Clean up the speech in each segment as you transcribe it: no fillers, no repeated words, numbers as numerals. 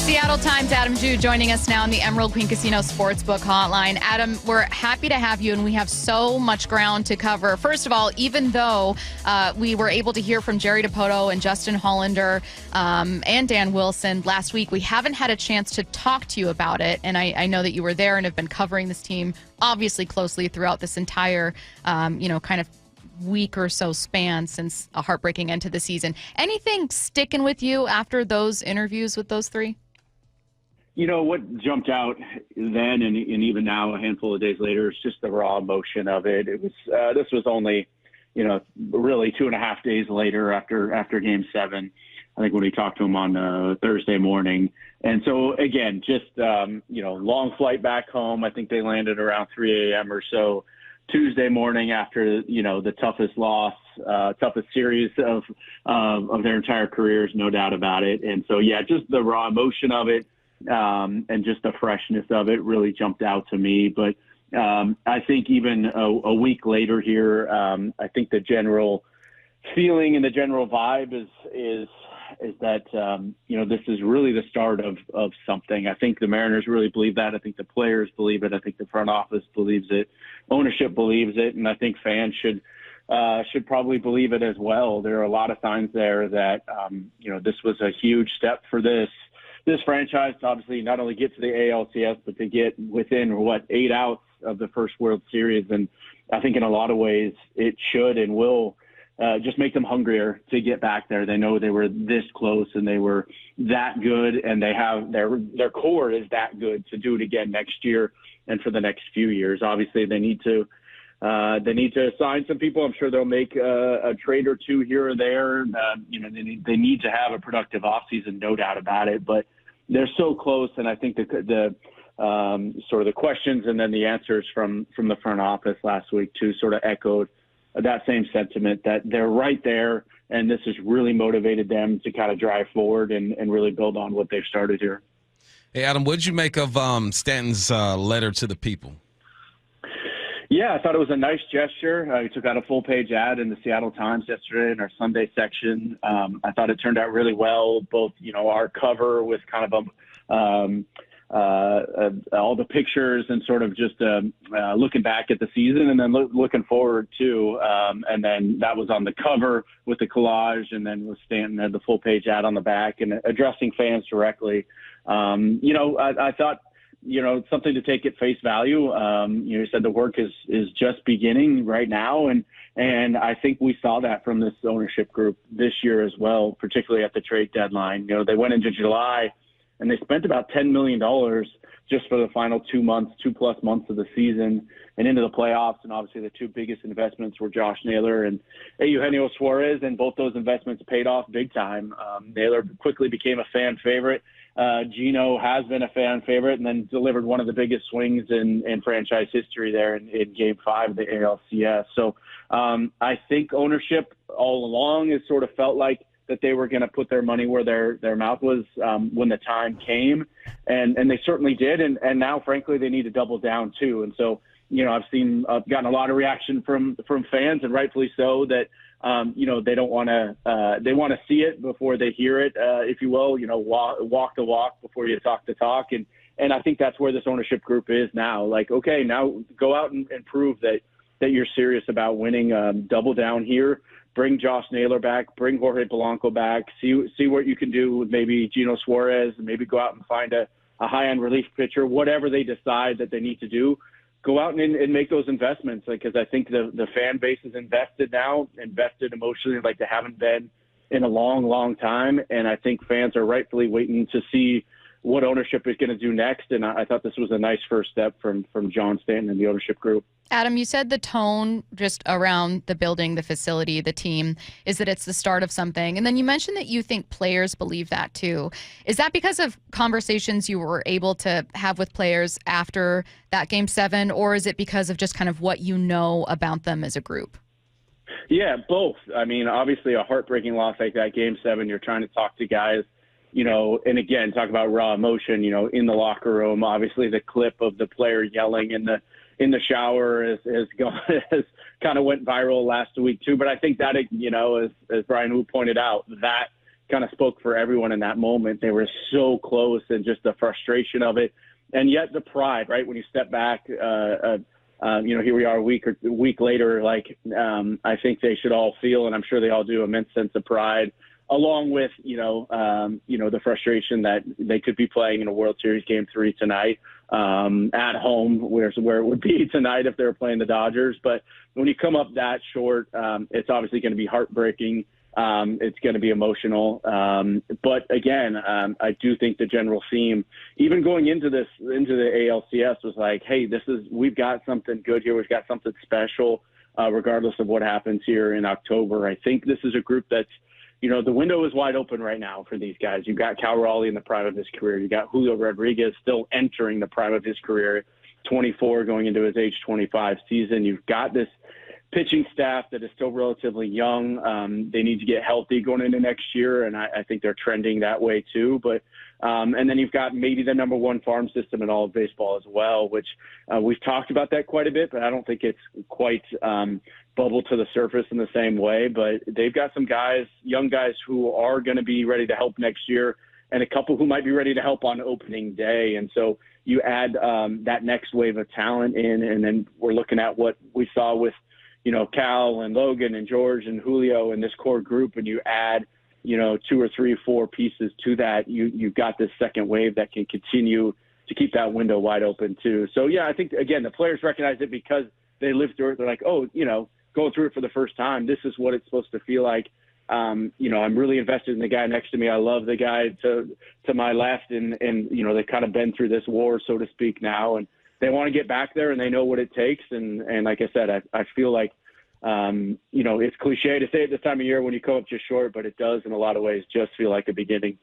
Seattle Times' Adam Jude joining us now on the Emerald Queen Casino Sportsbook Hotline. Adam, we're happy to have you, and we have so much ground to cover. First of all, even though we were able to hear from Jerry Dipoto and Justin Hollander and Dan Wilson last week, we haven't had a chance to talk to you about it. And I know that you were there and have been covering this team obviously closely throughout this entire, kind of week or so span since a heartbreaking end to the season. Anything sticking with you after those interviews with those three? You know, what jumped out then and even now, a handful of days later, is just the raw emotion of it. It was this was only, really 2.5 days later after Game 7. I think when we talked to him on Thursday morning. And so, again, just, long flight back home. I think they landed around 3 a.m. or so Tuesday morning after, the toughest loss, toughest series of their entire careers, no doubt about it. And so, yeah, just the raw emotion of it. And just the freshness of it really jumped out to me. But I think even a week later here, I think the general feeling and the general vibe is that, this is really the start of something. I think the Mariners really believe that. I think the players believe it. I think the front office believes it. Ownership believes it. And I think fans should probably believe it as well. There are a lot of signs there that, this was a huge step for this franchise to obviously not only get to the ALCS, but to get within 8 outs of the first World Series. And I think in a lot of ways it should and will just make them hungrier to get back there. They know they were this close and they were that good, and they have their core is that good to do it again next year and for the next few years. Obviously they need to sign some people. I'm sure they'll make a trade or two here or there. They need to have a productive offseason, no doubt about it. But they're so close, and I think the sort of the questions and then the answers from the front office last week too sort of echoed that same sentiment that they're right there, and this has really motivated them to kind of drive forward and really build on what they've started here. Hey, Adam, what did you make of Stanton's letter to the people? Yeah, I thought it was a nice gesture. He took out a full-page ad in the Seattle Times yesterday in our Sunday section. I thought it turned out really well. Both, our cover with kind of all the pictures and sort of just looking back at the season, and then looking forward too. And then that was on the cover with the collage, and then with Stanton had the full-page ad on the back and addressing fans directly. I thought, something to take at face value. You said the work is just beginning right now. And I think we saw that from this ownership group this year as well, particularly at the trade deadline. They went into July and they spent about $10 million just for the final 2+ months of the season and into the playoffs. And obviously the two biggest investments were Josh Naylor and Eugenio Suarez, and both those investments paid off big time. Naylor quickly became a fan favorite. Gino has been a fan favorite and then delivered one of the biggest swings in franchise history there in Game 5 of the ALCS. So I think ownership all along has sort of felt like that they were going to put their money where their mouth was when the time came. And they certainly did. And now, frankly, they need to double down too. And so, I've gotten a lot of reaction from fans, and rightfully so, that they don't want to, they want to see it before they hear it, if you will, walk the walk before you talk the talk. And I think that's where this ownership group is now. Like, okay, now go out and prove that you're serious about winning, double down here, bring Josh Naylor back, bring Jorge Polanco back, see what you can do with maybe Gino Suarez, and maybe go out and find a high-end relief pitcher, whatever they decide that they need to do. Go out and make those investments, because I think the fan base is invested emotionally like they haven't been in a long, long time. And I think fans are rightfully waiting to see what ownership is going to do next. And I thought this was a nice first step from John Stanton and the ownership group. Adam, you said the tone just around the building, the facility, the team, is that it's the start of something. And then you mentioned that you think players believe that too. Is that because of conversations you were able to have with players after that Game 7, or is it because of just kind of what you know about them as a group? Yeah, both. I mean, obviously a heartbreaking loss like that, Game 7, you're trying to talk to guys, and again, talk about raw emotion, in the locker room. Obviously the clip of the player yelling in the shower has kind of went viral last week too. But I think that, as Brian Wu pointed out, that kind of spoke for everyone in that moment. They were so close, and just the frustration of it. And yet the pride, right? When you step back, here we are a week later, I think they should all feel, and I'm sure they all do, immense sense of pride, along with, the frustration that they could be playing in a World Series Game 3 tonight at home, where it would be tonight if they were playing the Dodgers. But when you come up that short, it's obviously going to be heartbreaking. It's going to be emotional. But again, I do think the general theme, even going into the ALCS, was like, hey, we've got something good here. We've got something special, regardless of what happens here in October. I think this is a group that's, the window is wide open right now for these guys. You've got Cal Raleigh in the prime of his career. You got Julio Rodriguez still entering the prime of his career, 24 going into his age 25 season. You've got this pitching staff that is still relatively young. They need to get healthy going into next year, and I think they're trending that way too. But and then you've got maybe the number one farm system in all of baseball as well, which we've talked about that quite a bit, but I don't think it's quite bubbled to the surface in the same way. But they've got some guys, young guys, who are going to be ready to help next year, and a couple who might be ready to help on opening day. And so you add that next wave of talent in, and then we're looking at what we saw with Cal and Logan and George and Julio and this core group, and you add, 2 or 3 or 4 pieces to that, you've got this second wave that can continue to keep that window wide open too. So yeah, I think again, the players recognize it because they lived through it. They're like, going through it for the first time, this is what it's supposed to feel like. I'm really invested in the guy next to me. I love the guy to my left, and they've kind of been through this war, so to speak, now, and they want to get back there, and they know what it takes. And like I said, I feel like, it's cliche to say it this time of year when you come up just short, but it does in a lot of ways just feel like a beginning.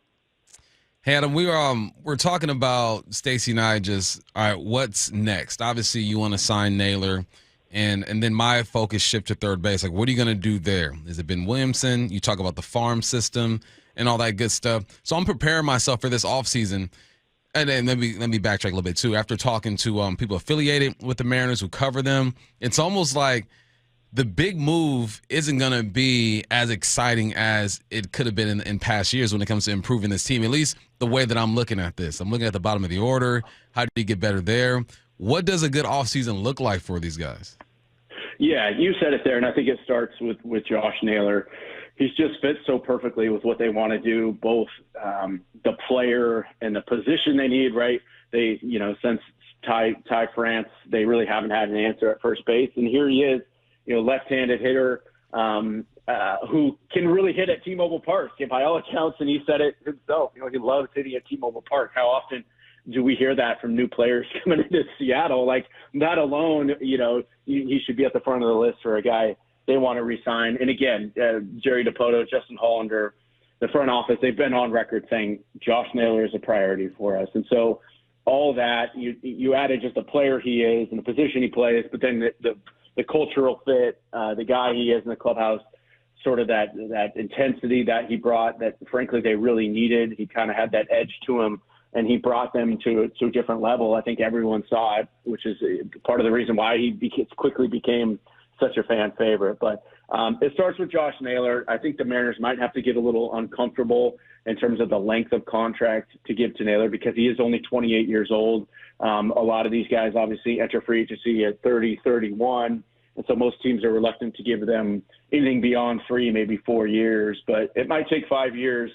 Hey, Adam, we're talking about Stacy and I just, all right, what's next? Obviously, you want to sign Naylor, and then my focus shift to third base. Like, what are you going to do there? Is it Ben Williamson? You talk about the farm system and all that good stuff. So I'm preparing myself for this offseason. And then let me backtrack a little bit, too. After talking to people affiliated with the Mariners who cover them, it's almost like the big move isn't going to be as exciting as it could have been in past years when it comes to improving this team, at least the way that I'm looking at this. I'm looking at the bottom of the order. How do you get better there? What does a good offseason look like for these guys? Yeah, you said it there, and I think it starts with Josh Naylor. He's just fit so perfectly with what they want to do, both the player and the position they need, right? They, since Ty France, they really haven't had an answer at first base. And here he is, left-handed hitter who can really hit at T-Mobile Park. And by all accounts, and he said it himself, he loves hitting at T-Mobile Park. How often do we hear that from new players coming into Seattle? Like, that alone, he should be at the front of the list for a guy they want to re-sign. And again, Jerry Dipoto, Justin Hollander, the front office, they've been on record saying Josh Naylor is a priority for us. And so all that, you added just the player he is and the position he plays, but then the cultural fit, the guy he is in the clubhouse, sort of that intensity that he brought that, frankly, they really needed. He kind of had that edge to him, and he brought them to a different level. I think everyone saw it, which is part of the reason why he quickly became such a fan favorite. But it starts with Josh Naylor. I think the Mariners might have to get a little uncomfortable in terms of the length of contract to give to Naylor because he is only 28 years old. A lot of these guys obviously enter free agency at 30, 31. And so most teams are reluctant to give them anything beyond 3, maybe 4 years. But it might take 5 years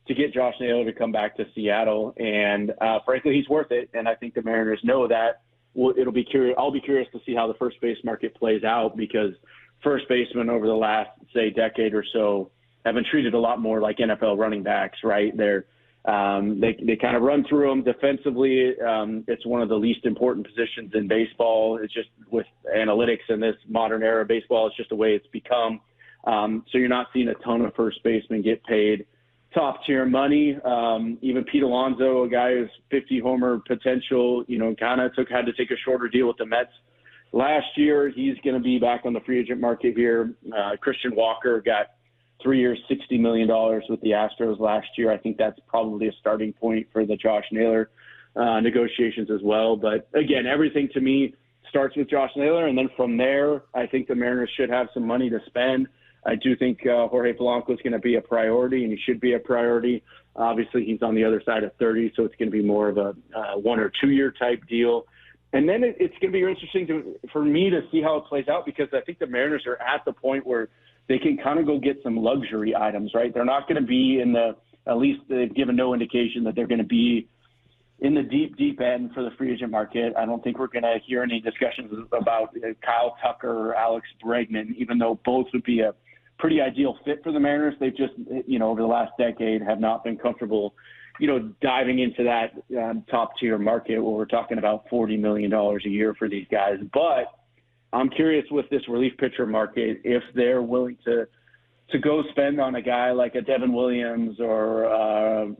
to get Josh Naylor to come back to Seattle. And frankly, he's worth it. And I think the Mariners know that. I'll be curious to see how the first base market plays out because first basemen over the last, say, decade or so have been treated a lot more like NFL running backs, right? They kind of run through them defensively. It's one of the least important positions in baseball. It's just with analytics in this modern era of baseball, it's just the way it's become. So you're not seeing a ton of first basemen get paid top tier money. Even Pete Alonso, a guy who's 50 homer potential, kind of had to take a shorter deal with the Mets last year. He's going to be back on the free agent market here. Christian Walker got 3 years, $60 million with the Astros last year. I think that's probably a starting point for the Josh Naylor negotiations as well. But again, everything to me starts with Josh Naylor. And then from there, I think the Mariners should have some money to spend. I do think Jorge Polanco is going to be a priority, and he should be a priority. Obviously, he's on the other side of 30, so it's going to be more of a 1 or 2 year type deal. And then it's going to be interesting for me to see how it plays out, because I think the Mariners are at the point where they can kind of go get some luxury items, right? They're not going to be at least they've given no indication that they're going to be in the deep end for the free agent market. I don't think we're going to hear any discussions about Kyle Tucker or Alex Bregman, even though both would be a pretty ideal fit for the Mariners. They've just, over the last decade have not been comfortable, diving into that top tier market where we're talking about $40 million a year for these guys. But I'm curious with this relief pitcher market, if they're willing to go spend on a guy like a Devin Williams or,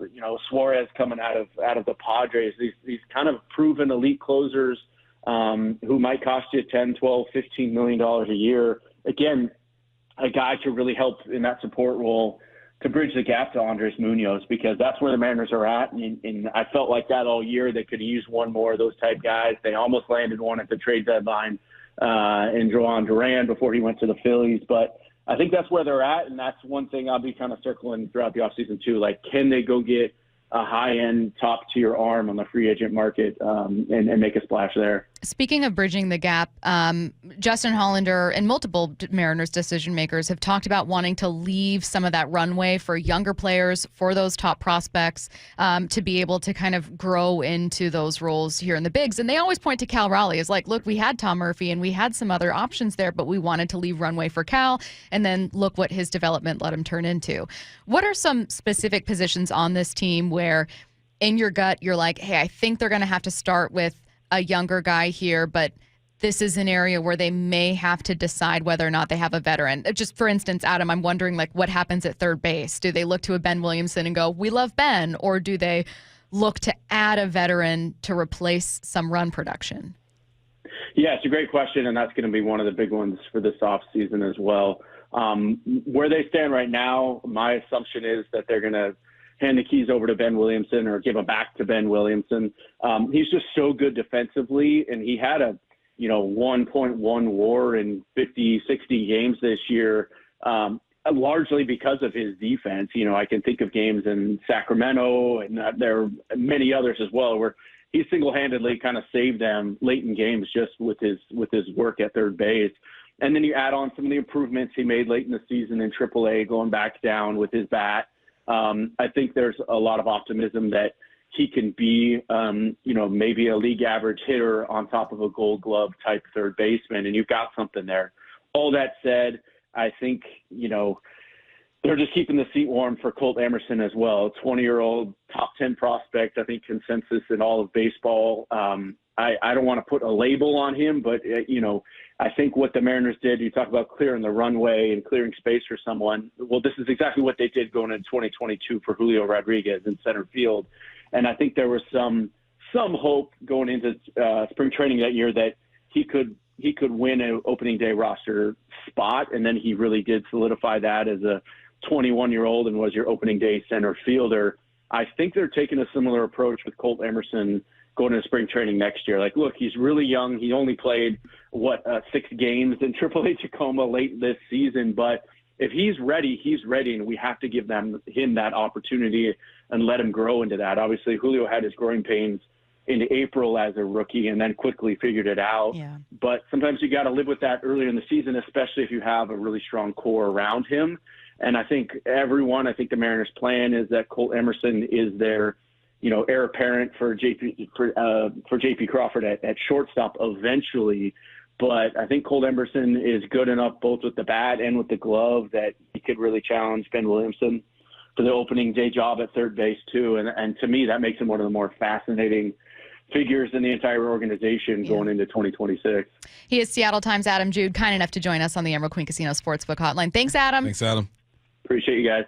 Suarez coming out of the Padres, these kind of proven elite closers who might cost you $10, $12, $15 million a year. Again, a guy to really help in that support role to bridge the gap to Andres Munoz, because that's where the Mariners are at. And I felt like that all year. They could use one more of those type guys. They almost landed one at the trade deadline in Joan Duran before he went to the Phillies. But I think that's where they're at, and that's one thing I'll be kind of circling throughout the offseason too. Like, can they go get a high-end, top-tier arm on the free agent market and make a splash there? Speaking of bridging the gap, Justin Hollander and multiple Mariners decision makers have talked about wanting to leave some of that runway for younger players, for those top prospects, to be able to kind of grow into those roles here in the bigs. And they always point to Cal Raleigh as like, look, we had Tom Murphy and we had some other options there, but we wanted to leave runway for Cal, and then look what his development let him turn into. What are some specific positions on this team where in your gut you're like, hey, I think they're going to have to start with a younger guy here, but this is an area where they may have to decide whether or not they have a veteran? Just for instance, Adam, I'm wondering, like, what happens at third base? Do they look to a Ben Williamson and go, we love Ben, or do they look to add a veteran to replace some run production? Yeah, it's a great question, and that's going to be one of the big ones for this offseason as well. Where they stand right now, my assumption is that they're going to hand the keys over to Ben Williamson or give them back to Ben Williamson. He's just so good defensively, and he had a 1.1 WAR in 50, 60 games this year, largely because of his defense. I can think of games in Sacramento, and there are many others as well, where he single-handedly kind of saved them late in games just with his work at third base. And then you add on some of the improvements he made late in the season in AAA, going back down with his bat. I think there's a lot of optimism that he can be, maybe a league average hitter on top of a Gold Glove type third baseman, and you've got something there. All that said, I think, they're just keeping the seat warm for Colt Emerson as well. 20-year-old top 10 prospect, I think consensus in all of baseball. I don't want to put a label on him, but, I think what the Mariners did, you talk about clearing the runway and clearing space for someone. Well, this is exactly what they did going into 2022 for Julio Rodriguez in center field. And I think there was some hope going into spring training that year that he could win an opening day roster spot. And then he really did solidify that as a 21-year-old and was your opening day center fielder. I think they're taking a similar approach with Colt Emerson going into spring training next year. Like, look, he's really young. He only played 6 games in AAA Tacoma late this season, but if he's ready, and we have to give him that opportunity and let him grow into that. Obviously, Julio had his growing pains into April as a rookie and then quickly figured it out. Yeah. But sometimes you got to live with that earlier in the season, especially if you have a really strong core around him. And I think the Mariners' plan is that Colt Emerson is their heir apparent for JP Crawford at shortstop eventually. But I think Colt Emerson is good enough both with the bat and with the glove that he could really challenge Ben Williamson for the opening day job at third base too. And to me, that makes him one of the more fascinating figures in the entire organization going into 2026. He is Seattle Times' Adam Jude, kind enough to join us on the Emerald Queen Casino Sportsbook Hotline. Thanks, Adam. Thanks, Adam. Appreciate you guys.